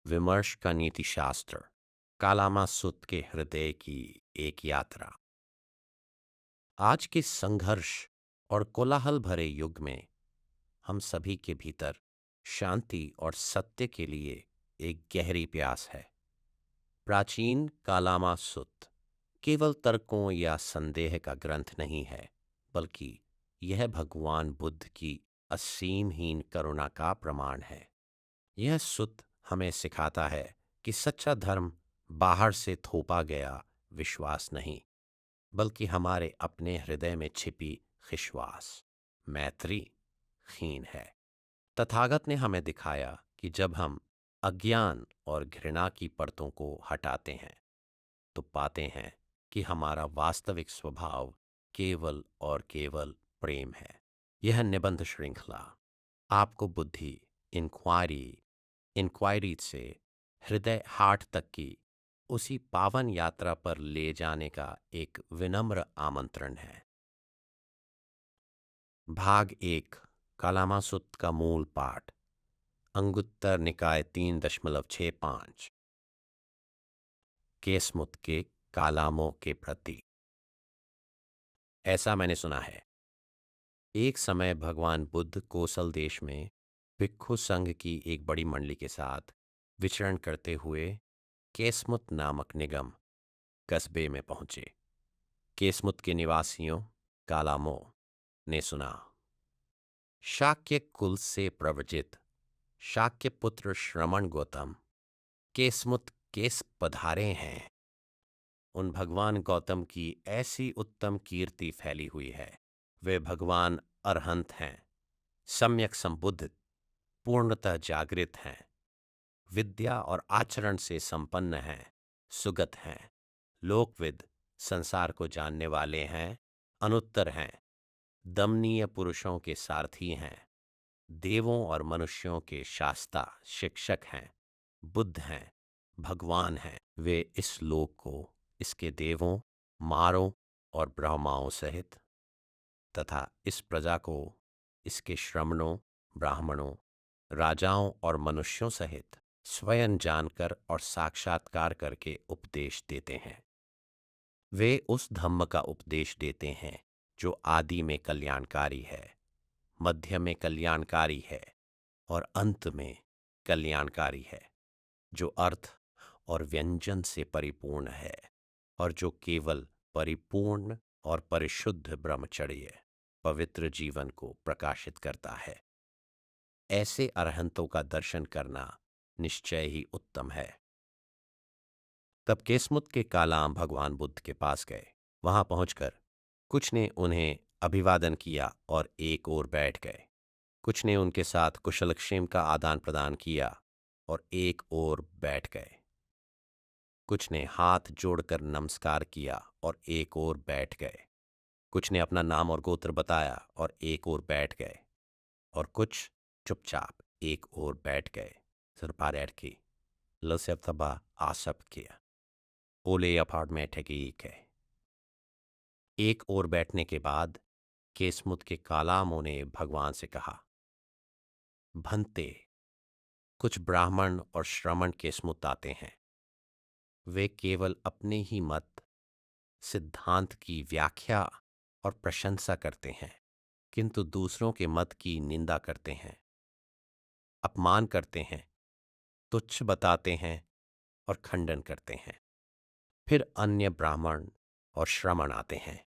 विमर्श का नीति शास्त्र, कालामा सुत के हृदय की एक यात्रा। आज के संघर्ष और कोलाहल भरे युग में हम सभी के भीतर शांति और सत्य के लिए एक गहरी प्यास है। प्राचीन कालामा सुत केवल तर्कों या संदेह का ग्रंथ नहीं है, बल्कि यह भगवान बुद्ध की असीमहीन करुणा का प्रमाण है। यह सुत हमें सिखाता है कि सच्चा धर्म बाहर से थोपा गया विश्वास नहीं, बल्कि हमारे अपने हृदय में छिपी विश्वास, मैत्री, हीन है। तथागत ने हमें दिखाया कि जब हम अज्ञान और घृणा की परतों को हटाते हैं, तो पाते हैं कि हमारा वास्तविक स्वभाव केवल और केवल प्रेम है। यह निबंध श्रृंखला आपको बुद्धि, इंक्वायरी से हृदय हाट तक की उसी पावन यात्रा पर ले जाने का एक विनम्र आमंत्रण है। भाग 1, कालामासुत का मूल पाठ, अंगुत्तर निकाय 3.65, केसमुत के कालामों के प्रति। ऐसा मैंने सुना है, एक समय भगवान बुद्ध कोसल देश में भिक्षु संघ की एक बड़ी मंडली के साथ विचरण करते हुए केसमुत नामक निगम कस्बे में पहुंचे। केसमुत के निवासियों कालामो ने सुना, शाक्य कुल से प्रवजित शाक्य पुत्र श्रमण गौतम केसमुत केस पधारे हैं। उन भगवान गौतम की ऐसी उत्तम कीर्ति फैली हुई है। वे भगवान अरहंत हैं, सम्यक संबुद्ध, पूर्णतः जागृत हैं, विद्या और आचरण से संपन्न हैं, सुगत हैं, लोकविद, संसार को जानने वाले हैं, अनुत्तर हैं, दमनीय पुरुषों के सारथी हैं, देवों और मनुष्यों के शास्ता शिक्षक हैं, बुद्ध हैं, भगवान हैं। वे इस लोक को इसके देवों, मारों और ब्रह्माओं सहित तथा इस प्रजा को इसके श्रमणों, ब्राह्मणों, राजाओं और मनुष्यों सहित स्वयं जानकर और साक्षात्कार करके उपदेश देते हैं। वे उस धम्म का उपदेश देते हैं जो आदि में कल्याणकारी है, मध्य में कल्याणकारी है और अंत में कल्याणकारी है, जो अर्थ और व्यंजन से परिपूर्ण है और जो केवल परिपूर्ण और परिशुद्ध ब्रह्मचर्य, पवित्र जीवन को प्रकाशित करता है। ऐसे अरहंतों का दर्शन करना निश्चय ही उत्तम है। तब केसमुत के कालाम भगवान बुद्ध के पास गए। वहां पहुंचकर कुछ ने उन्हें अभिवादन किया और एक ओर बैठ गए। कुछ ने उनके साथ कुशलक्षेम का आदान प्रदान किया और एक ओर बैठ गए। कुछ ने हाथ जोड़कर नमस्कार किया और एक ओर बैठ गए। कुछ ने अपना नाम और गोत्र बताया और एक ओर बैठ गए, और कुछ चुपचाप एक ओर बैठ गए. Sirparerki, Lusefthaba Asapkia, ओले अपार्ट में ठगी के। एक ओर बैठने के बाद केसमुत के कालामों ने भगवान से कहा, भंते, कुछ ब्राह्मण और श्रमण केसमुत आते हैं। वे केवल अपने ही मत, सिद्धांत की व्याख्या और प्रशंसा करते हैं, किंतु दूसरों के मत की निंदा करते हैं, अपमान करते हैं, तुच्छ बताते हैं और खंडन करते हैं। फिर अन्य ब्राह्मण और श्रमण आते हैं।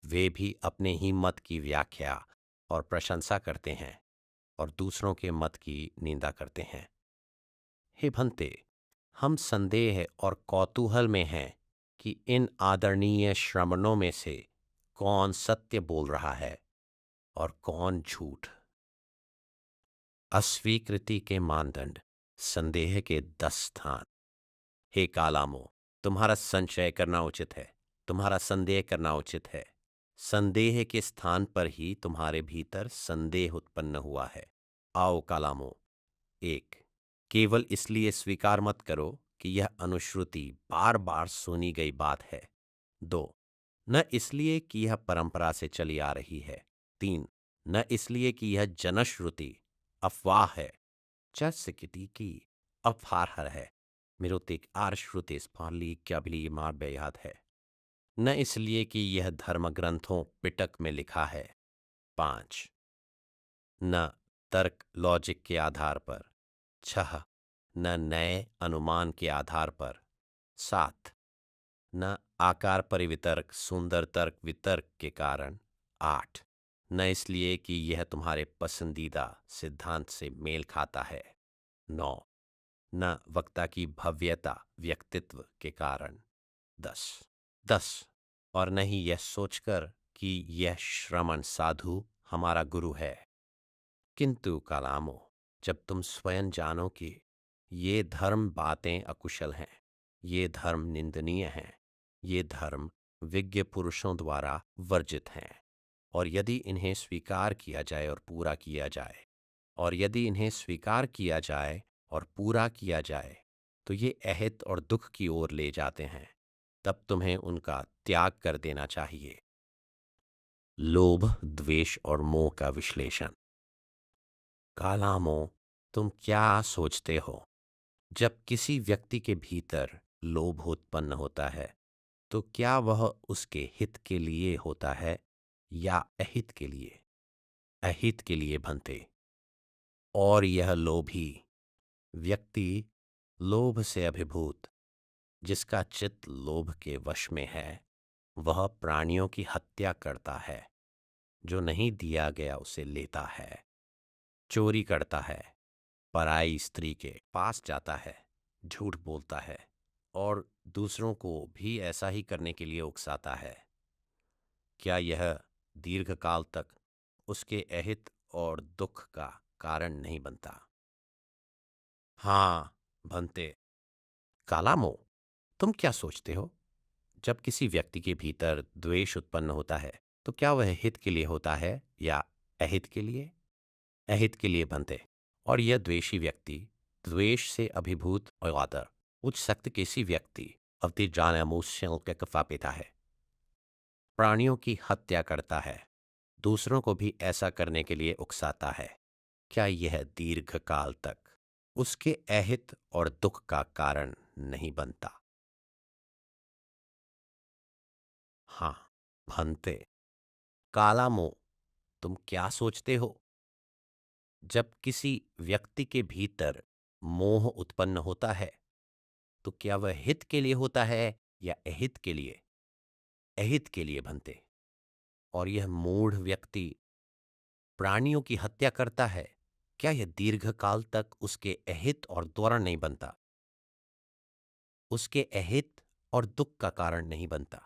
वे भी अपने ही मत की व्याख्या और प्रशंसा करते हैं और दूसरों के मत की निंदा करते हैं। हे भंते, हम संदेह और कौतूहल में हैं कि इन आदरणीय श्रमणों में से कौन सत्य बोल रहा है और कौन झूठ। अस्वीकृति के मानदंड, संदेह के 10 स्थान। हे कालामो, तुम्हारा संशय करना उचित है, तुम्हारा संदेह करना उचित है। संदेह के स्थान पर ही तुम्हारे भीतर संदेह उत्पन्न हुआ है। आओ कालामो, 1. केवल इसलिए स्वीकार मत करो कि यह अनुश्रुति बार बार सुनी गई बात है। 2. न इसलिए कि यह परंपरा से चली आ रही है। 3. न इसलिए कि यह जनश्रुति अफवाह है, की अफारहर है। मेरोतिक आर्श्रुतिस पार्ली क्या बिली मार बेयाद है। न इसलिए कि यह धर्म ग्रंथों पिटक में लिखा है। 5 न तर्क लॉजिक के आधार पर। 6 न नए अनुमान के आधार पर। 7 न आकार परिवितर्क सुंदर तर्क वितर्क के कारण। 8 न इसलिए कि यह तुम्हारे पसंदीदा सिद्धांत से मेल खाता है। 9 न वक्ता की भव्यता व्यक्तित्व के कारण। 10 और न ही यह सोचकर कि यह श्रमण साधु हमारा गुरु है। किंतु कालामो, जब तुम स्वयं जानो कि ये धर्म बातें अकुशल हैं, ये धर्म निंदनीय हैं, ये धर्म विज्ञ पुरुषों द्वारा वर्जित हैं, और यदि इन्हें स्वीकार किया जाए और पूरा किया जाए, और यदि इन्हें स्वीकार किया जाए और पूरा किया जाए, तो ये अहित और दुख की ओर ले जाते हैं, तब तुम्हें उनका त्याग कर देना चाहिए। लोभ, द्वेष और मोह का विश्लेषण। कालामो, तुम क्या सोचते हो? जब किसी व्यक्ति के भीतर लोभ उत्पन्न होता है, तो क्या वह उसके हित के लिए होता है या अहित के लिए? अहित के लिए बनते। और यह लोभी व्यक्ति, लोभ से अभिभूत, जिसका चित्त लोभ के वश में है, वह प्राणियों की हत्या करता है, जो नहीं दिया गया उसे लेता है, चोरी करता है, पराई स्त्री के पास जाता है, झूठ बोलता है और दूसरों को भी ऐसा ही करने के लिए उकसाता है। क्या यह दीर्घकाल तक उसके अहित और दुख का कारण नहीं बनता? हाँ, बनते। कालामो, तुम क्या सोचते हो? जब किसी व्यक्ति के भीतर द्वेष उत्पन्न होता है, तो क्या वह हित के लिए होता है या अहित के लिए? अहित के लिए बनते। और यह द्वेषी व्यक्ति द्वेष से अभिभूत और आदर उच्च सक्त किसी व्यक्ति अवधि जान एमोशनल के कफा पेता है, प्राणियों की हत्या करता है, दूसरों को भी ऐसा करने के लिए उकसाता है। क्या यह दीर्घकाल तक उसके अहित और दुख का कारण नहीं बनता? हाँ, भनते। कालामो, तुम क्या सोचते हो? जब किसी व्यक्ति के भीतर मोह उत्पन्न होता है, तो क्या वह हित के लिए होता है या अहित के लिए? अहित के लिए बनते। और यह मूढ़ व्यक्ति प्राणियों की हत्या करता है, क्या यह दीर्घकाल तक उसके अहित और द्वारा नहीं बनता? उसके अहित और दुख का कारण नहीं बनता?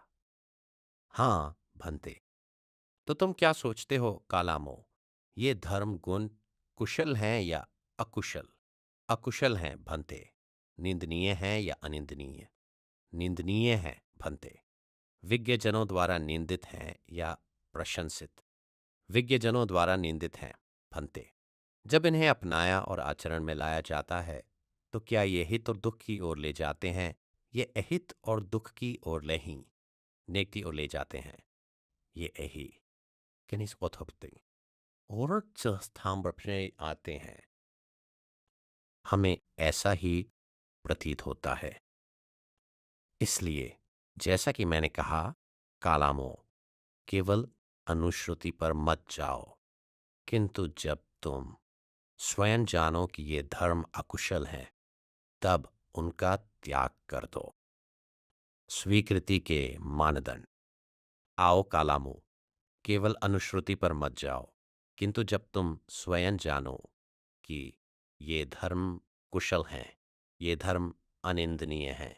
हाँ, बनते। तो तुम क्या सोचते हो कालामो? ये धर्म गुण कुशल हैं या अकुशल? अकुशल हैं भंते। निंदनीय हैं या अनिंदनीय? निंदनीय हैं भंते। विज्ञजनों द्वारा निंदित हैं या प्रशंसित? विज्ञजनों द्वारा निंदित हैं भंते। जब इन्हें अपनाया और आचरण में लाया जाता है, तो क्या ये हित और दुख की ओर ले जाते हैं, ये अहित और दुख की ओर नहीं, नेक की ओर ले जाते हैं? ये अहि किनिस ओथोपते और स्थान अपने आते हैं। हमें ऐसा ही प्रतीत होता है। इसलिए जैसा कि मैंने कहा, कालामो, केवल अनुश्रुति पर मत जाओ, किंतु जब तुम स्वयं जानो कि ये धर्म अकुशल हैं, तब उनका त्याग कर दो। स्वीकृति के मानदंड। आओ कालामो, केवल अनुश्रुति पर मत जाओ, किंतु जब तुम स्वयं जानो कि ये धर्म कुशल हैं, ये धर्म अनिंदनीय हैं,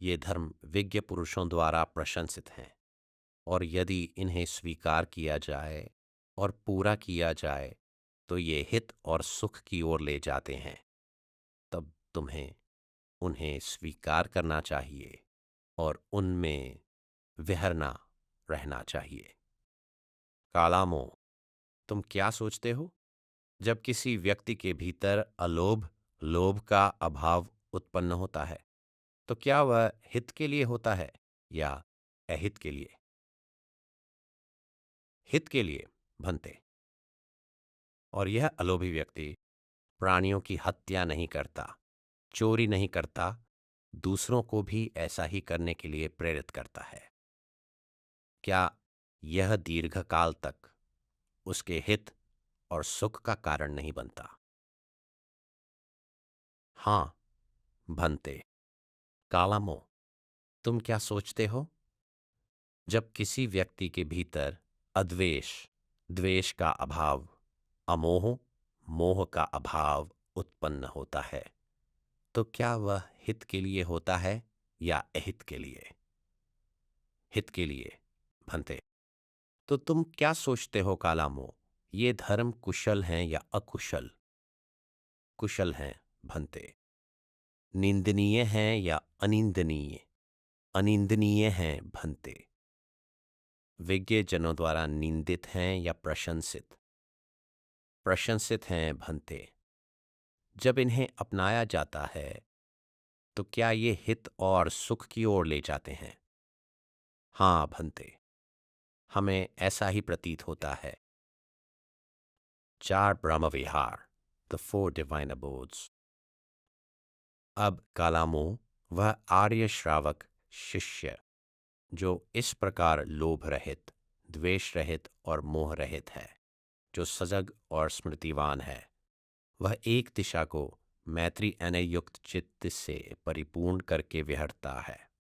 ये धर्म विज्ञ पुरुषों द्वारा प्रशंसित हैं, और यदि इन्हें स्वीकार किया जाए और पूरा किया जाए, तो ये हित और सुख की ओर ले जाते हैं, तब तुम्हें उन्हें स्वीकार करना चाहिए और उनमें विहरना रहना चाहिए। कालामो, तुम क्या सोचते हो? जब किसी व्यक्ति के भीतर अलोभ, लोभ का अभाव उत्पन्न होता है, तो क्या वह हित के लिए होता है या अहित के लिए? हित के लिए बनते। और यह अलोभी व्यक्ति प्राणियों की हत्या नहीं करता, चोरी नहीं करता, दूसरों को भी ऐसा ही करने के लिए प्रेरित करता है। क्या यह दीर्घकाल तक उसके हित और सुख का कारण नहीं बनता? हाँ, बनते। कालामो, तुम क्या सोचते हो? जब किसी व्यक्ति के भीतर अद्वेष, द्वेष का अभाव, अमोह, मोह का अभाव उत्पन्न होता है, तो क्या वह हित के लिए होता है या अहित के लिए? हित के लिए, भंते। तो तुम क्या सोचते हो कालामो, ये धर्म कुशल हैं या अकुशल? कुशल हैं, भंते। निंदनीय हैं या अनिंदनीय? अनिंदनीय हैं, भंते। विज्ञजनों द्वारा निंदित हैं या प्रशंसित? प्रशंसित हैं, भंते। जब इन्हें अपनाया जाता है तो क्या ये हित और सुख की ओर ले जाते हैं? हाँ, भंते, हमें ऐसा ही प्रतीत होता है। चार ब्रह्म विहार, द फोर डिवाइन अबोर्ड्स। अब कालामो, वह आर्य श्रावक शिष्य जो इस प्रकार लोभ रहित, द्वेष रहित और मोह रहित है, जो सजग और स्मृतिवान है, वह एक दिशा को मैत्री अनयुक्त चित्त से परिपूर्ण करके विहरता है,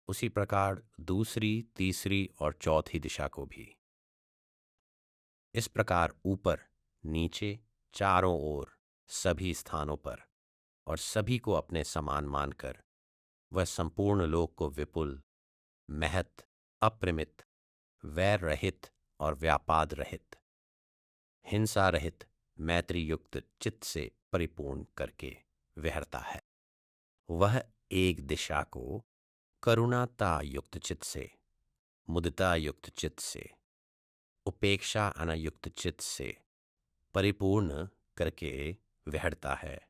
उसी प्रकार दूसरी, तीसरी और चौथी दिशा को भी। इस प्रकार ऊपर, नीचे, चारों ओर, सभी स्थानों पर और सभी को अपने समान मानकर वह संपूर्ण लोक को विपुल, महत, अप्रमित, वैर रहित और व्यापाद रहित, हिंसा रहित, मैत्री युक्त चित्त से परिपूर्ण करके विहरता है। वह एक दिशा को करुणाता युक्त चित्त से, मुदिता युक्त चित्त से, उपेक्षा अनयुक्त चित्त से परिपूर्ण करके विहरता है।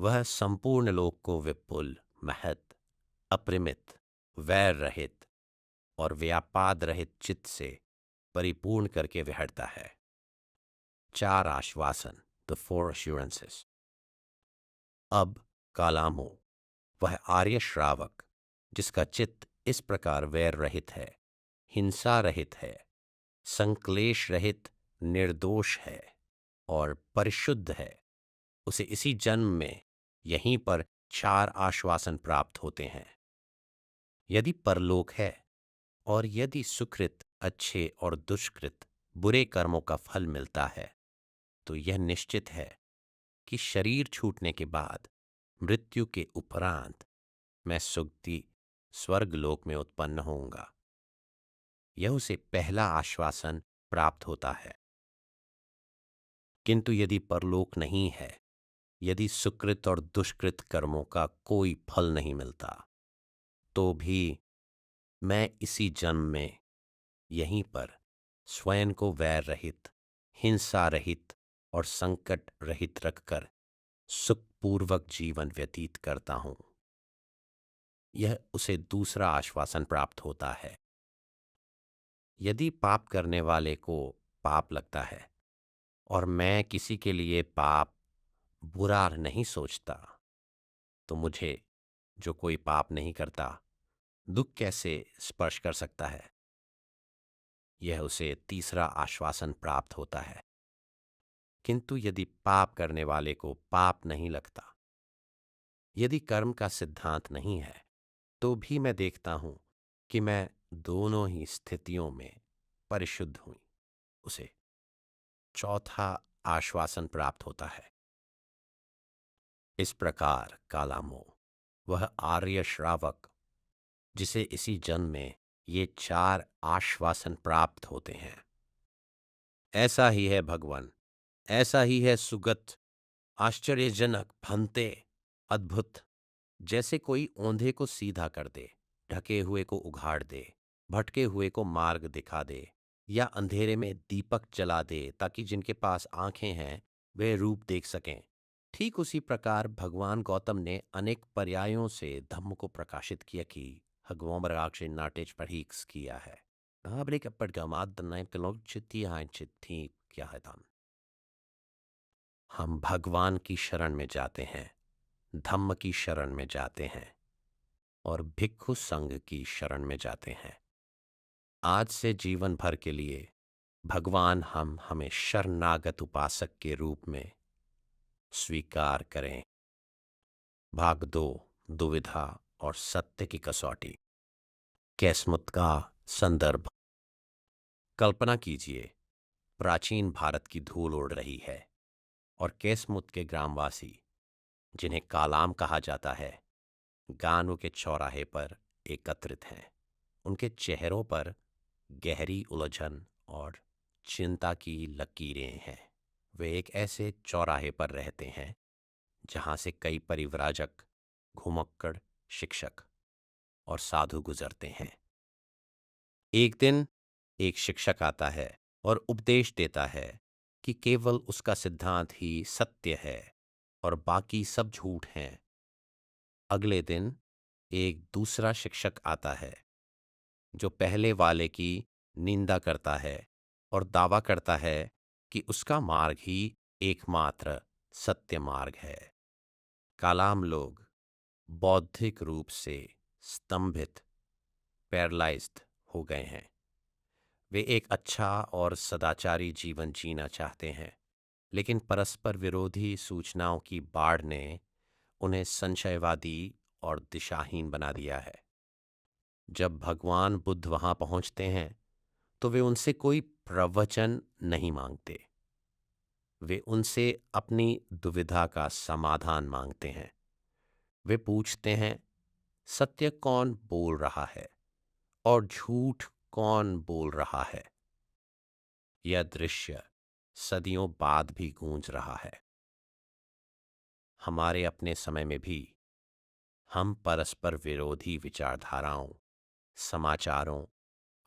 वह संपूर्ण लोक को विपुल, महत, अप्रमित, वैर रहित और व्यापाद रहित चित्त से परिपूर्ण करके विहरता है। चार आश्वासन, द फोर अश्योरेंसेस। अब कालामो, वह आर्य श्रावक जिसका चित्त इस प्रकार वैर रहित है, हिंसा रहित है, संक्लेश रहित, निर्दोष है और परिशुद्ध है, उसे इसी जन्म में यहीं पर चार आश्वासन प्राप्त होते हैं। यदि परलोक है और यदि सुकृत अच्छे और दुष्कृत बुरे कर्मों का फल मिलता है, तो यह निश्चित है कि शरीर छूटने के बाद, मृत्यु के उपरांत, मैं सुगति स्वर्ग लोक में उत्पन्न होऊंगा। यह उसे पहला आश्वासन प्राप्त होता है। किंतु यदि परलोक नहीं है, यदि सुकृत और दुष्कृत कर्मों का कोई फल नहीं मिलता, तो भी मैं इसी जन्म में यहीं पर स्वयं को वैर रहित, हिंसा रहित और संकट रहित रखकर सुखपूर्वक जीवन व्यतीत करता हूं। यह उसे दूसरा आश्वासन प्राप्त होता है। यदि पाप करने वाले को पाप लगता है और मैं किसी के लिए पाप बुरा नहीं सोचता, तो मुझे, जो कोई पाप नहीं करता, दुख कैसे स्पर्श कर सकता है? यह उसे तीसरा आश्वासन प्राप्त होता है। किंतु यदि पाप करने वाले को पाप नहीं लगता, यदि कर्म का सिद्धांत नहीं है, तो भी मैं देखता हूं कि मैं दोनों ही स्थितियों में परिशुद्ध हुई। उसे चौथा आश्वासन प्राप्त होता है। इस प्रकार कालामो, वह आर्य श्रावक जिसे इसी जन्म में ये चार आश्वासन प्राप्त होते हैं। ऐसा ही है भगवान, ऐसा ही है सुगत, आश्चर्यजनक, भंते, अद्भुत। जैसे कोई ओंधे को सीधा कर दे, ढके हुए को उघाड़ दे, भटके हुए को मार्ग दिखा दे, या अंधेरे में दीपक जला दे ताकि जिनके पास आंखें हैं वे रूप देख सकें, ठीक उसी प्रकार भगवान गौतम ने अनेक पर्यायों से धम्म को प्रकाशित किया कि हगवोमराक्ष नाटेज पढ़ीक्स किया है। हम भगवान की शरण में जाते हैं, धम्म की शरण में जाते हैं और भिक्षु संघ की शरण में जाते हैं। आज से जीवन भर के लिए भगवान हम हमें शरणागत उपासक के रूप में स्वीकार करें। भाग 2, दुविधा और सत्य की कसौटी। कैसमुत का संदर्भ। कल्पना कीजिए, प्राचीन भारत की धूल उड़ रही है और कैसमुत के ग्रामवासी, जिन्हें कालाम कहा जाता है, गानों के चौराहे पर एकत्रित हैं। उनके चेहरों पर गहरी उलझन और चिंता की लकीरें हैं। वे एक ऐसे चौराहे पर रहते हैं जहां से कई परिव्राजक, घुमक्कड़, शिक्षक और साधु गुजरते हैं। एक दिन एक शिक्षक आता है और उपदेश देता है कि केवल उसका सिद्धांत ही सत्य है और बाकी सब झूठ हैं। अगले दिन एक दूसरा शिक्षक आता है जो पहले वाले की निंदा करता है और दावा करता है कि उसका मार्ग ही एकमात्र सत्य मार्ग है। कालाम लोग बौद्धिक रूप से स्तंभित, पैरालाइज्ड हो गए हैं। वे एक अच्छा और सदाचारी जीवन जीना चाहते हैं, लेकिन परस्पर विरोधी सूचनाओं की बाढ़ ने उन्हें संशयवादी और दिशाहीन बना दिया है। जब भगवान बुद्ध वहां पहुंचते हैं तो वे उनसे कोई प्रवचन नहीं मांगते। वे उनसे अपनी दुविधा का समाधान मांगते हैं। वे पूछते हैं, सत्य कौन बोल रहा है और झूठ कौन बोल रहा है? यह दृश्य सदियों बाद भी गूंज रहा है। हमारे अपने समय में भी हम परस्पर विरोधी विचारधाराओं, समाचारों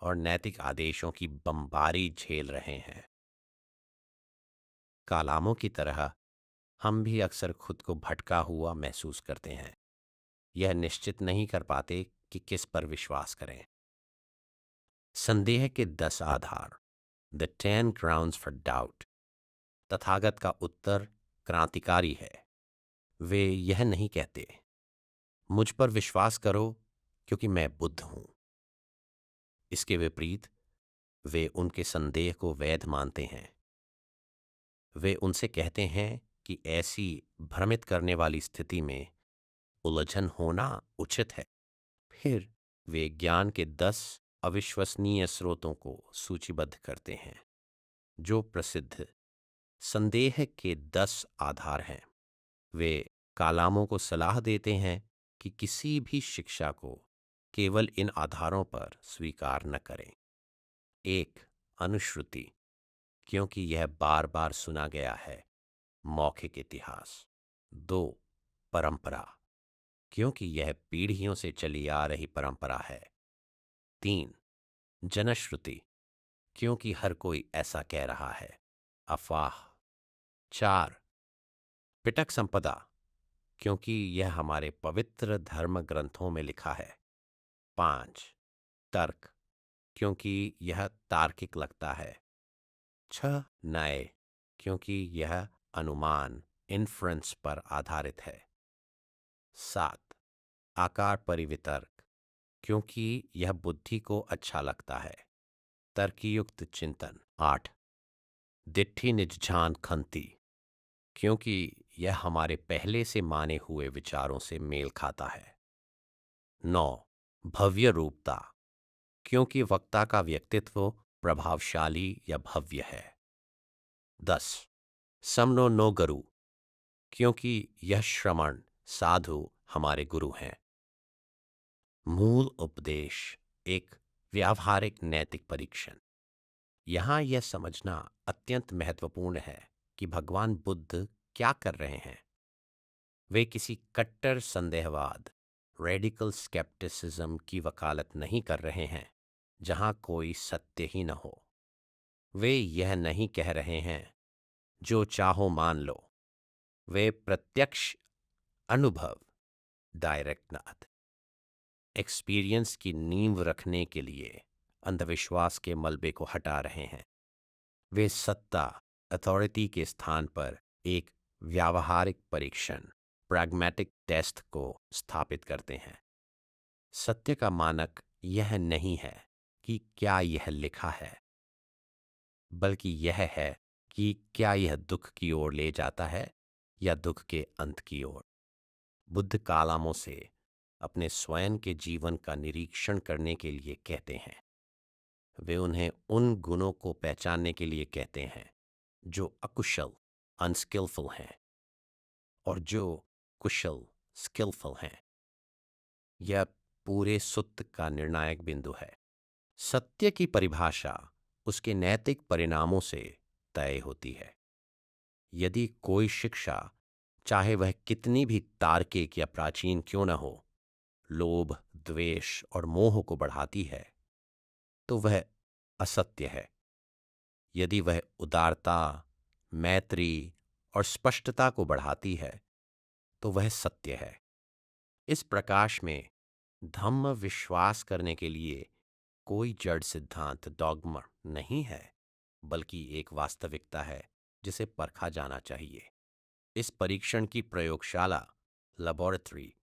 और नैतिक आदेशों की बमबारी झेल रहे हैं। कालामों की तरह हम भी अक्सर खुद को भटका हुआ महसूस करते हैं। यह निश्चित नहीं कर पाते कि किस पर विश्वास करें। संदेह के 10 आधार, द 10 ग्राउंड्स फॉर डाउट। तथागत का उत्तर क्रांतिकारी है। वे यह नहीं कहते, मुझ पर विश्वास करो क्योंकि मैं बुद्ध हूं। इसके विपरीत वे उनके संदेह को वैध मानते हैं। वे उनसे कहते हैं कि ऐसी भ्रमित करने वाली स्थिति में उलझन होना उचित है। फिर वे ज्ञान के 10 अविश्वसनीय स्रोतों को सूचीबद्ध करते हैं, जो प्रसिद्ध संदेह के 10 आधार हैं। वे कालामों को सलाह देते हैं कि किसी भी शिक्षा को केवल इन आधारों पर स्वीकार न करें। 1, अनुश्रुति, क्योंकि यह बार बार सुना गया है, मौखिक इतिहास। 2, परंपरा, क्योंकि यह पीढ़ियों से चली आ रही परंपरा है। 3, जनश्रुति, क्योंकि हर कोई ऐसा कह रहा है, अफवाह। 4, पिटक संपदा, क्योंकि यह हमारे पवित्र धर्म ग्रंथों में लिखा है। 5, तर्क, क्योंकि यह तार्किक लगता है। 6, न्याय, क्योंकि यह अनुमान, इन्फ्रेंस पर आधारित है। 7, आकार परिवितर्क, क्योंकि यह बुद्धि को अच्छा लगता है, तर्कयुक्त चिंतन। 8, दिट्ठी निज्झान खंती, क्योंकि यह हमारे पहले से माने हुए विचारों से मेल खाता है। 9, भव्य रूपता, क्योंकि वक्ता का व्यक्तित्व प्रभावशाली या भव्य है। 10, समनो नो गुरु, क्योंकि यह श्रमण साधु हमारे गुरु हैं। मूल उपदेश, एक व्यावहारिक नैतिक परीक्षण। यहाँ यह समझना अत्यंत महत्वपूर्ण है कि भगवान बुद्ध क्या कर रहे हैं। वे किसी कट्टर संदेहवाद, रेडिकल स्केप्टिसिज्म की वकालत नहीं कर रहे हैं जहाँ कोई सत्य ही न हो। वे यह नहीं कह रहे हैं जो चाहो मान लो। वे प्रत्यक्ष अनुभव, डायरेक्ट नाथ, एक्सपीरियंस की नींव रखने के लिए अंधविश्वास के मलबे को हटा रहे हैं। वे सत्ता, अथॉरिटी के स्थान पर एक व्यावहारिक परीक्षण, प्रैग्मैटिक टेस्ट को स्थापित करते हैं। सत्य का मानक यह नहीं है कि क्या यह लिखा है, बल्कि यह है कि क्या यह दुख की ओर ले जाता है या दुख के अंत की ओर। बुद्ध कालामों से अपने स्वयं के जीवन का निरीक्षण करने के लिए कहते हैं। वे उन्हें उन गुणों को पहचानने के लिए कहते हैं जो अकुशल अनस्किलफुल हैं और जो कुशल स्किलफुल हैं। यह पूरे सुत्त का निर्णायक बिंदु है। सत्य की परिभाषा उसके नैतिक परिणामों से तय होती है। यदि कोई शिक्षा, चाहे वह कितनी भी तार्किक या प्राचीन क्यों न हो, लोभ, द्वेष और मोह को बढ़ाती है, तो वह असत्य है। यदि वह उदारता, मैत्री और स्पष्टता को बढ़ाती है, तो वह सत्य है। इस प्रकाश में धम्म विश्वास करने के लिए कोई जड़ सिद्धांत डॉगमा नहीं है, बल्कि एक वास्तविकता है जिसे परखा जाना चाहिए। इस परीक्षण की प्रयोगशाला, लेबोरेटरी,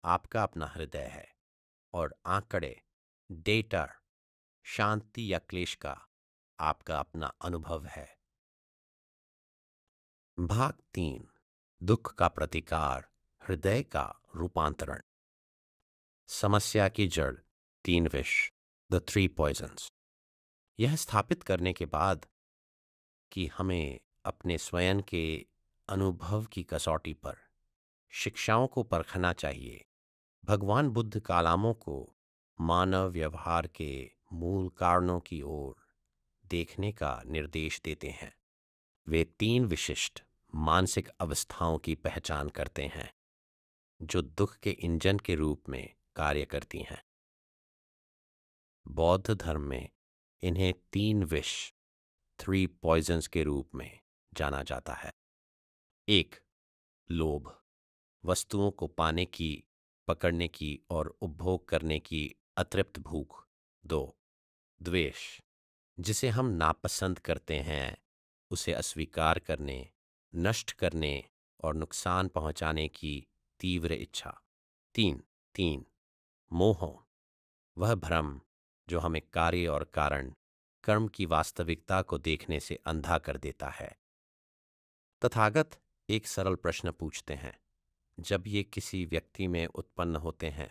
आपका अपना हृदय है और आंकड़े, डेटा, शांति या क्लेश का आपका अपना अनुभव है। भाग 3, दुख का प्रतिकार, हृदय का रूपांतरण। समस्या की जड़, 3 विष, द 3 पॉइजन्स। यह स्थापित करने के बाद कि हमें अपने स्वयं के अनुभव की कसौटी पर शिक्षाओं को परखना चाहिए, भगवान बुद्ध कालामों को मानव व्यवहार के मूल कारणों की ओर देखने का निर्देश देते हैं। वे 3 विशिष्ट मानसिक अवस्थाओं की पहचान करते हैं जो दुख के इंजन के रूप में कार्य करती हैं। बौद्ध धर्म में इन्हें 3 विष, 3 पॉइजन्स के रूप में जाना जाता है। 1. लोभ, वस्तुओं को पाने की, पकड़ने की और उपभोग करने की अतृप्त भूख। 2. द्वेष, जिसे हम नापसंद करते हैं, उसे अस्वीकार करने, नष्ट करने और नुकसान पहुंचाने की तीव्र इच्छा। 3. मोह, वह भ्रम जो हमें कार्य और कारण, कर्म की वास्तविकता को देखने से अंधा कर देता है। तथागत एक सरल प्रश्न पूछते हैं, जब ये किसी व्यक्ति में उत्पन्न होते हैं,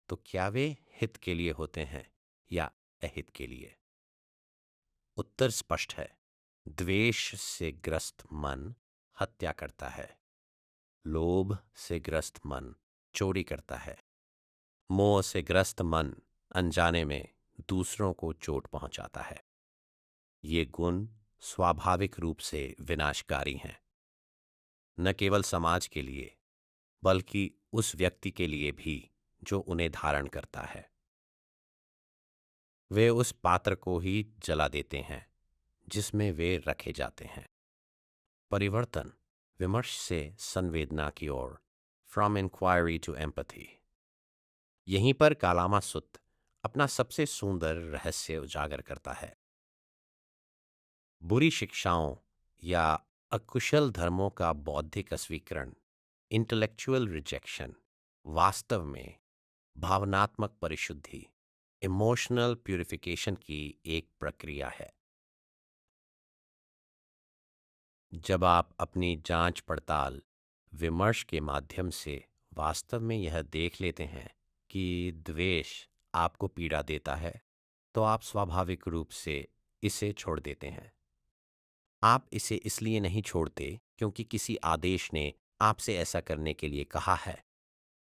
तो क्या वे हित के लिए होते हैं या अहित के लिए? उत्तर स्पष्ट है। द्वेष से ग्रस्त मन हत्या करता है, लोभ से ग्रस्त मन चोरी करता है, मोह से ग्रस्त मन अनजाने में दूसरों को चोट पहुंचाता है। ये गुण स्वाभाविक रूप से विनाशकारी हैं, न केवल समाज के लिए, बल्कि उस व्यक्ति के लिए भी जो उन्हें धारण करता है। वे उस पात्र को ही जला देते हैं जिसमें वे रखे जाते हैं। परिवर्तन विमर्श से संवेदना की ओर, फ्रॉम इंक्वायरी टू एम्पैथी। यहीं पर कालामा सुत्त अपना सबसे सुंदर रहस्य उजागर करता है। बुरी शिक्षाओं या अकुशल धर्मों का बौद्धिक अस्वीकरण, इंटेलेक्चुअल रिजेक्शन, वास्तव में भावनात्मक परिशुद्धि, इमोशनल प्यूरिफिकेशन की एक प्रक्रिया है। जब आप अपनी जांच पड़ताल, विमर्श के माध्यम से वास्तव में यह देख लेते हैं कि द्वेष आपको पीड़ा देता है, तो आप स्वाभाविक रूप से इसे छोड़ देते हैं। आप इसे इसलिए नहीं छोड़ते क्योंकि किसी आदेश ने आपसे ऐसा करने के लिए कहा है।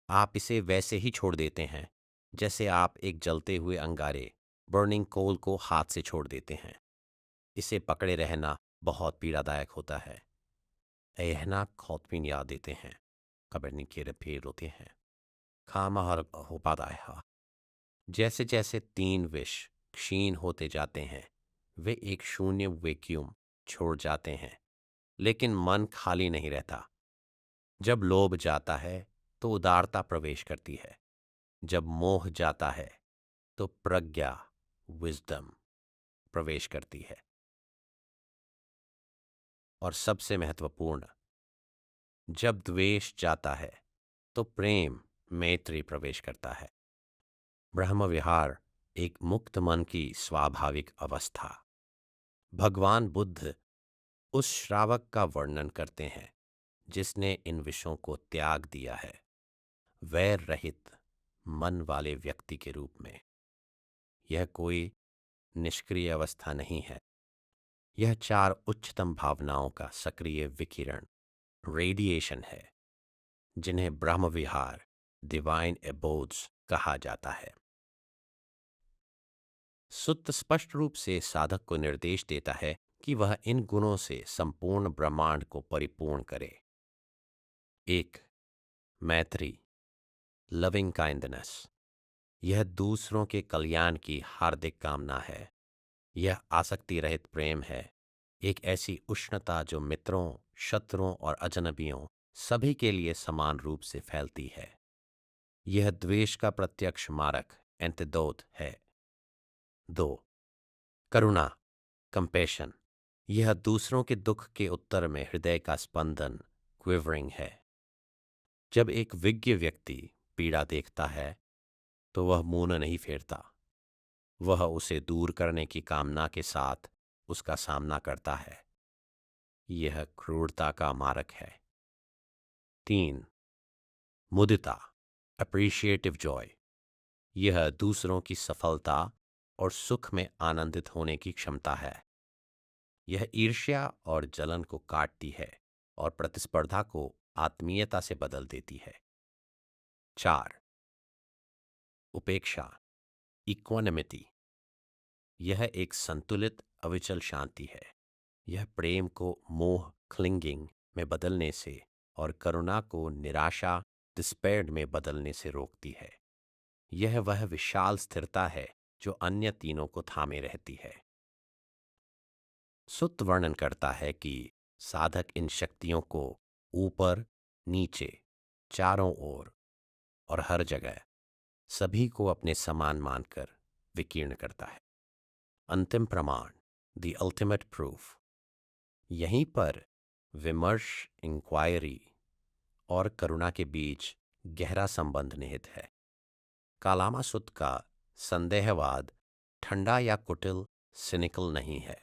आप इसे वैसे ही छोड़ देते हैं जैसे आप एक जलते हुए अंगारे, बर्निंग कोल को हाथ से छोड़ देते हैं। इसे पकड़े रहना बहुत पीड़ादायक होता है। एहना खौतमीन याद देते हैं, कबरनी के रफेर होते हैं, खामहर हो पाता है। जैसे जैसे 3 विष क्षीण होते जाते हैं, वे एक शून्य वैक्यूम छोड़ जाते हैं, लेकिन मन खाली नहीं रहता। जब लोभ जाता है तो उदारता प्रवेश करती है, जब मोह जाता है तो प्रज्ञा, विजडम प्रवेश करती है। और सबसे महत्वपूर्ण, जब द्वेष जाता है तो प्रेम मैत्री प्रवेश करता है। ब्रह्म विहार एक मुक्त मन की स्वाभाविक अवस्था। भगवान बुद्ध उस श्रावक का वर्णन करते हैं जिसने इन विषयों को त्याग दिया है, वैर रहित मन वाले व्यक्ति के रूप में। यह कोई निष्क्रिय अवस्था नहीं है, यह चार उच्चतम भावनाओं का सक्रिय विकिरण, रेडिएशन है, जिन्हें ब्रह्म विहार, डिवाइन एबोड्स कहा जाता है। सुत्त स्पष्ट रूप से साधक को निर्देश देता है कि वह इन गुणों से संपूर्ण ब्रह्मांड को परिपूर्ण करे। एक, मैत्री, लविंग काइंडनेस। यह दूसरों के कल्याण की हार्दिक कामना है। यह आसक्ति रहित प्रेम है, एक ऐसी उष्णता जो मित्रों, शत्रुओं और अजनबियों सभी के लिए समान रूप से फैलती है। यह द्वेष का प्रत्यक्ष मारक, एंटिडोट है। 2, करुणा, कंपैशन। यह दूसरों के दुख के उत्तर में हृदय का स्पंदन, क्विवरिंग है। जब एक विज्ञ व्यक्ति पीड़ा देखता है तो वह मुंह नहीं फेरता, वह उसे दूर करने की कामना के साथ उसका सामना करता है। यह क्रूरता का मारक है। 3, मुदिता, अप्रिशिएटिव जॉय। यह दूसरों की सफलता और सुख में आनंदित होने की क्षमता है। यह ईर्ष्या और जलन को काटती है और प्रतिस्पर्धा को आत्मीयता से बदल देती है। 4, उपेक्षा, इक्वानिमिटी। यह एक संतुलित अविचल शांति है। यह प्रेम को मोह, क्लिंगिंग में बदलने से और करुणा को निराशा, डिस्पेयर में बदलने से रोकती है। यह वह विशाल स्थिरता है जो अन्य तीनों को थामे रहती है। सुत्त वर्णन करता है कि साधक इन शक्तियों को ऊपर, नीचे, चारों ओर और हर जगह सभी को अपने समान मानकर विकीर्ण करता है। अंतिम प्रमाण, द अल्टीमेट प्रूफ। यहीं पर विमर्श, इंक्वायरी और करुणा के बीच गहरा संबंध निहित है। कालामा सुत्त का संदेहवाद ठंडा या कुटिल, सिनिकल नहीं है।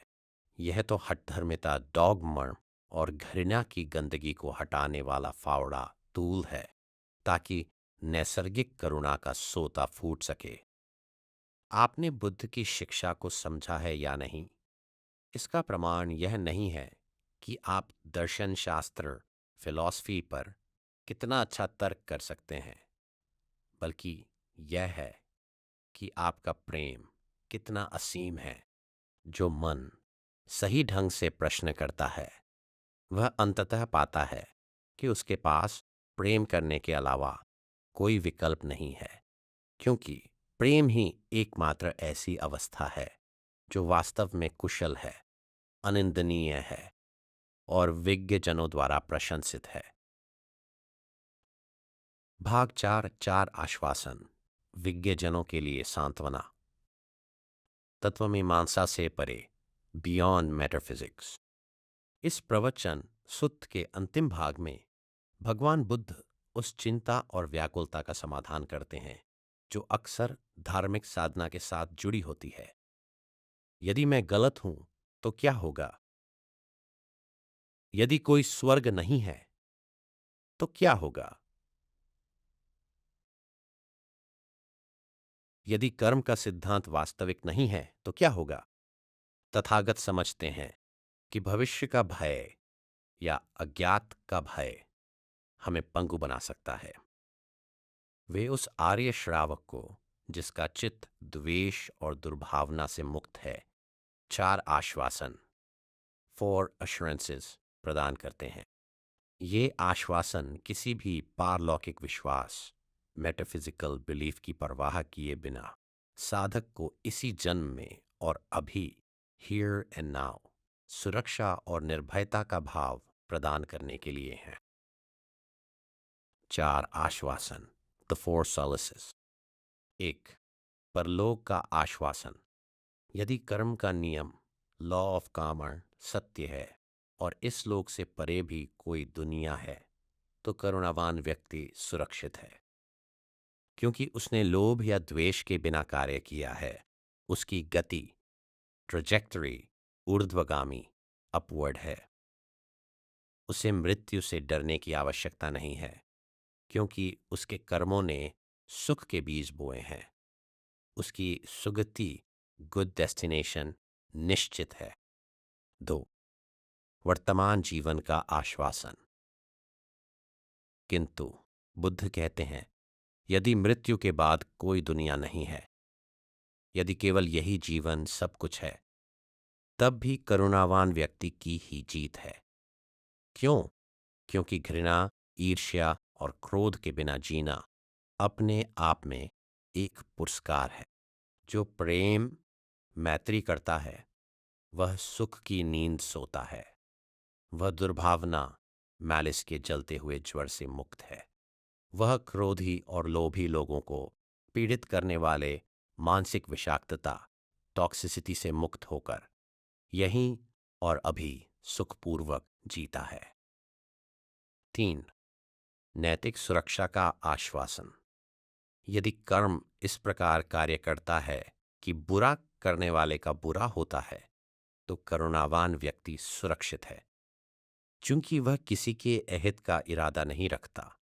यह तो हठधर्मिता, डॉगमा और घृणा की गंदगी को हटाने वाला फावड़ा तूल है, ताकि नैसर्गिक करुणा का सोता फूट सके। आपने बुद्ध की शिक्षा को समझा है या नहीं, इसका प्रमाण यह नहीं है कि आप दर्शन शास्त्र, फिलॉसफी पर कितना अच्छा तर्क कर सकते हैं, बल्कि यह है कि आपका प्रेम कितना असीम है। जो मन सही ढंग से प्रश्न करता है वह अंततः पाता है कि उसके पास प्रेम करने के अलावा कोई विकल्प नहीं है, क्योंकि प्रेम ही एकमात्र ऐसी अवस्था है जो वास्तव में कुशल है, अनिंदनीय है और विज्ञजनों द्वारा प्रशंसित है। भाग 4, 4 आश्वासन, विज्ञजनों के लिए सांत्वना। तत्वमीमांसा से परे, बियॉन्ड मेटाफिजिक्स। इस प्रवचन सुत्त के अंतिम भाग में भगवान बुद्ध उस चिंता और व्याकुलता का समाधान करते हैं जो अक्सर धार्मिक साधना के साथ जुड़ी होती है। यदि मैं गलत हूं तो क्या होगा? यदि कोई स्वर्ग नहीं है तो क्या होगा? यदि कर्म का सिद्धांत वास्तविक नहीं है तो क्या होगा? तथागत समझते हैं कि भविष्य का भय या अज्ञात का भय हमें पंगु बना सकता है। वे उस आर्य श्रावक को, जिसका चित्त द्वेष और दुर्भावना से मुक्त है, 4 आश्वासन, 4 assurances प्रदान करते हैं। ये आश्वासन किसी भी पारलौकिक विश्वास, मेटाफिजिकल बिलीफ की परवाह किए बिना साधक को इसी जन्म में और अभी, हियर एंड नाउ, सुरक्षा और निर्भयता का भाव प्रदान करने के लिए हैं। 4 आश्वासन, द 4 solaces। 1, परलोक का आश्वासन। यदि कर्म का नियम, लॉ ऑफ कार्मा, सत्य है और इस लोक से परे भी कोई दुनिया है, तो करुणावान व्यक्ति सुरक्षित है, क्योंकि उसने लोभ या द्वेष के बिना कार्य किया है। उसकी गति, ट्रजेक्टरी, ऊर्ध्वगामी, अपवर्ड है। उसे मृत्यु से डरने की आवश्यकता नहीं है, क्योंकि उसके कर्मों ने सुख के बीज बोए हैं। उसकी सुगति, गुड डेस्टिनेशन, निश्चित है। 2. वर्तमान जीवन का आश्वासन। किंतु बुद्ध कहते हैं, यदि मृत्यु के बाद कोई दुनिया नहीं है, यदि केवल यही जीवन सब कुछ है, तब भी करुणावान व्यक्ति की ही जीत है। क्यों? क्योंकि घृणा, ईर्ष्या और क्रोध के बिना जीना अपने आप में एक पुरस्कार है। जो प्रेम, मैत्री करता है, वह सुख की नींद सोता है। वह दुर्भावना, मैलिस के जलते हुए ज्वर से मुक्त है। वह क्रोधी और लोभी लोगों को पीड़ित करने वाले मानसिक विषाक्तता, टॉक्सिसिटी से मुक्त होकर यहीं और अभी सुखपूर्वक जीता है। 3. नैतिक सुरक्षा का आश्वासन। यदि कर्म इस प्रकार कार्य करता है कि बुरा करने वाले का बुरा होता है, तो करुणावान व्यक्ति सुरक्षित है। चूंकि वह किसी के अहित का इरादा नहीं रखता,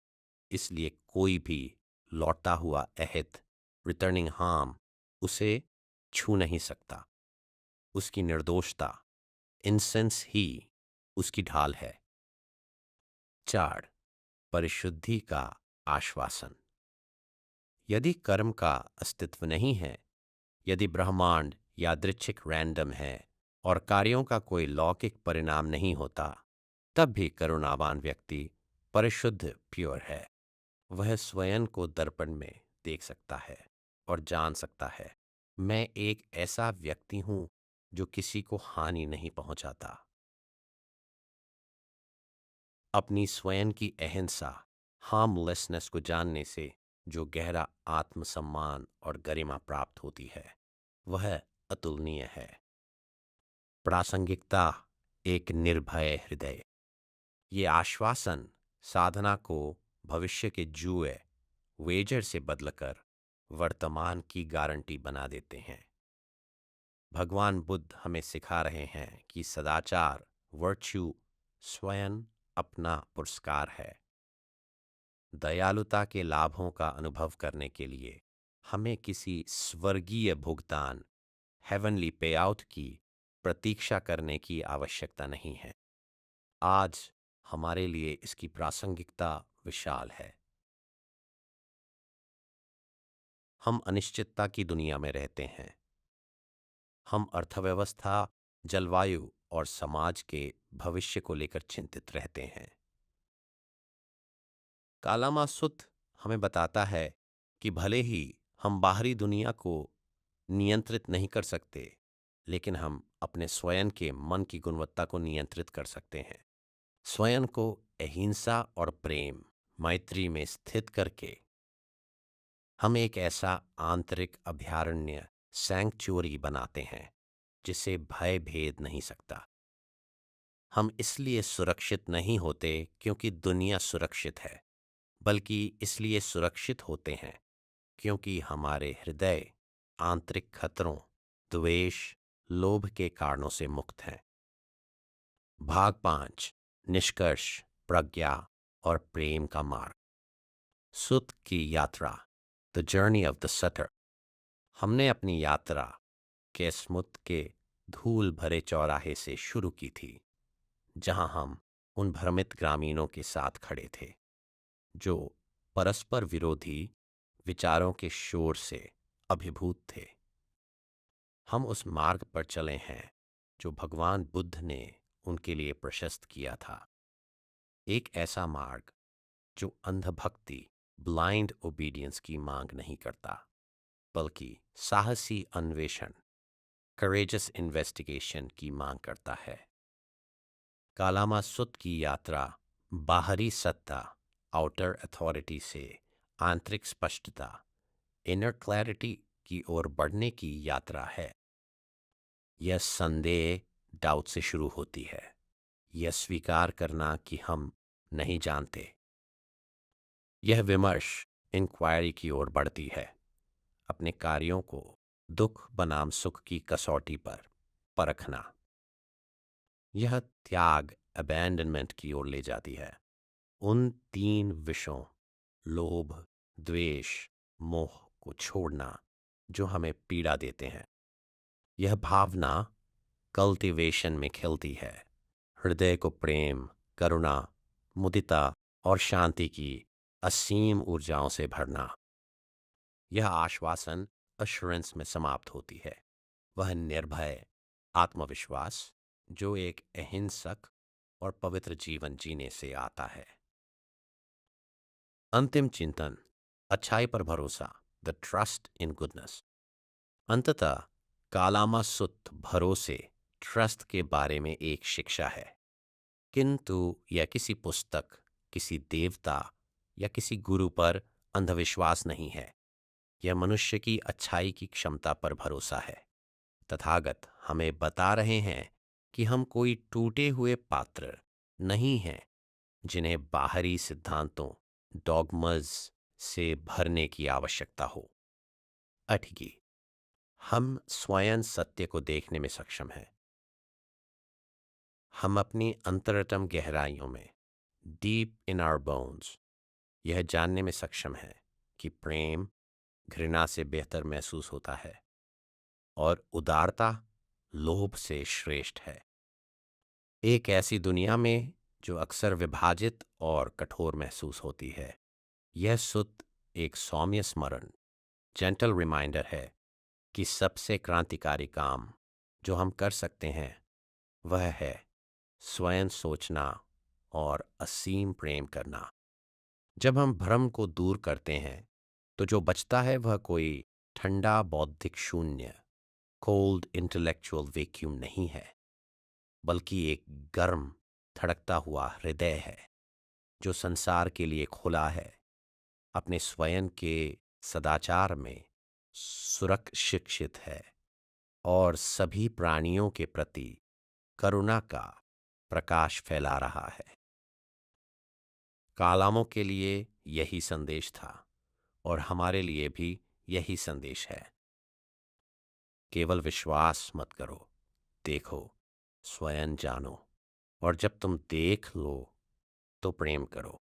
इसलिए कोई भी लौटता हुआ अहित, रिटर्निंग हार्म, उसे छू नहीं सकता। उसकी निर्दोषता, इनसेंस ही उसकी ढाल है। 4. परिशुद्धि का आश्वासन। यदि कर्म का अस्तित्व नहीं है, यदि ब्रह्मांड यादृच्छिक रैंडम है और कार्यों का कोई लौकिक परिणाम नहीं होता, तब भी करुणावान व्यक्ति परिशुद्ध, प्योर है। वह स्वयं को दर्पण में देख सकता है और जान सकता है, मैं एक ऐसा व्यक्ति हूं जो किसी को हानि नहीं पहुंचाता। अपनी स्वयं की अहिंसा, हार्मलेसनेस को जानने से जो गहरा आत्मसम्मान और गरिमा प्राप्त होती है, वह अतुलनीय है। प्रासंगिकता, एक निर्भय हृदय। ये आश्वासन साधना को भविष्य के जुए, वेजर से बदलकर वर्तमान की गारंटी बना देते हैं। भगवान बुद्ध हमें सिखा रहे हैं कि सदाचार, वर्च्यू, स्वयं अपना पुरस्कार है। दयालुता के लाभों का अनुभव करने के लिए हमें किसी स्वर्गीय भुगतान, हेवनली पेआउट की प्रतीक्षा करने की आवश्यकता नहीं है। आज हमारे लिए इसकी प्रासंगिकता विशाल है। हम अनिश्चितता की दुनिया में रहते हैं। हम अर्थव्यवस्था, जलवायु और समाज के भविष्य को लेकर चिंतित रहते हैं। कालामा सुत्त हमें बताता है कि भले ही हम बाहरी दुनिया को नियंत्रित नहीं कर सकते, लेकिन हम अपने स्वयं के मन की गुणवत्ता को नियंत्रित कर सकते हैं। स्वयं को अहिंसा और प्रेम, मैत्री में स्थित करके हम एक ऐसा आंतरिक अभयारण्य, सैंक्चुअरी बनाते हैं जिसे भय भेद नहीं सकता। हम इसलिए सुरक्षित नहीं होते क्योंकि दुनिया सुरक्षित है, बल्कि इसलिए सुरक्षित होते हैं क्योंकि हमारे हृदय आंतरिक खतरों, द्वेष, लोभ के कारणों से मुक्त हैं। भाग 5, निष्कर्ष, प्रज्ञा और प्रेम का मार्ग। सुत की यात्रा, the journey of the shutter. हमने अपनी यात्रा केसमुत के धूल भरे चौराहे से शुरू की थी, जहां हम उन भ्रमित ग्रामीणों के साथ खड़े थे जो परस्पर विरोधी विचारों के शोर से अभिभूत थे। हम उस मार्ग पर चले हैं जो भगवान बुद्ध ने उनके लिए प्रशस्त किया था। एक ऐसा मार्ग जो अंधभक्ति, ब्लाइंड ओबीडियंस की मांग नहीं करता, बल्कि साहसी अन्वेषण, करेजस इन्वेस्टिगेशन की मांग करता है। कालामा सुत्त की यात्रा बाहरी सत्ता, आउटर अथॉरिटी से आंतरिक स्पष्टता, इनर क्लैरिटी की ओर बढ़ने की यात्रा है। यह संदेह, डाउट से शुरू होती है। यह स्वीकार करना कि हम नहीं जानते, यह विमर्श इंक्वायरी की ओर बढ़ती है, अपने कार्यों को दुख बनाम सुख की कसौटी पर परखना। यह त्याग अबैंडनमेंट की ओर ले जाती है, उन तीन विषयों लोभ, द्वेष, मोह को छोड़ना जो हमें पीड़ा देते हैं। यह भावना कल्टीवेशन में खिलती है, हृदय को प्रेम, करुणा, मुदिता और शांति की असीम ऊर्जाओं से भरना। यह आश्वासन अश्योरेंस में समाप्त होती है, वह निर्भय आत्मविश्वास जो एक अहिंसक और पवित्र जीवन जीने से आता है। अंतिम चिंतन, अच्छाई पर भरोसा, द ट्रस्ट इन गुडनेस। अंततः कालामा सुत्त भरोसे, ट्रस्ट के बारे में एक शिक्षा है, किंतु यह किसी पुस्तक, किसी देवता या किसी गुरु पर अंधविश्वास नहीं है। यह मनुष्य की अच्छाई की क्षमता पर भरोसा है। तथागत हमें बता रहे हैं कि हम कोई टूटे हुए पात्र नहीं हैं जिन्हें बाहरी सिद्धांतों, डॉगमज से भरने की आवश्यकता हो। अठगी, हम स्वयं सत्य को देखने में सक्षम हैं। हम अपनी अंतरतम गहराइयों में, डीप इन आवर बोन्स, यह जानने में सक्षम हैं कि प्रेम घृणा से बेहतर महसूस होता है और उदारता लोभ से श्रेष्ठ है। एक ऐसी दुनिया में जो अक्सर विभाजित और कठोर महसूस होती है, यह सुत एक सौम्य स्मरण, जेंटल रिमाइंडर है कि सबसे क्रांतिकारी काम जो हम कर सकते हैं वह है स्वयं सोचना और असीम प्रेम करना। जब हम भ्रम को दूर करते हैं तो जो बचता है वह कोई ठंडा बौद्धिक शून्य, कोल्ड इंटेलेक्चुअल वैक्यूम नहीं है, बल्कि एक गर्म धड़कता हुआ हृदय है जो संसार के लिए खुला है, अपने स्वयं के सदाचार में सुरक्षित है और सभी प्राणियों के प्रति करुणा का प्रकाश फैला रहा है। कालामों के लिए यही संदेश था और हमारे लिए भी यही संदेश है। केवल विश्वास मत करो, देखो, स्वयं जानो, और जब तुम देख लो तो प्रेम करो।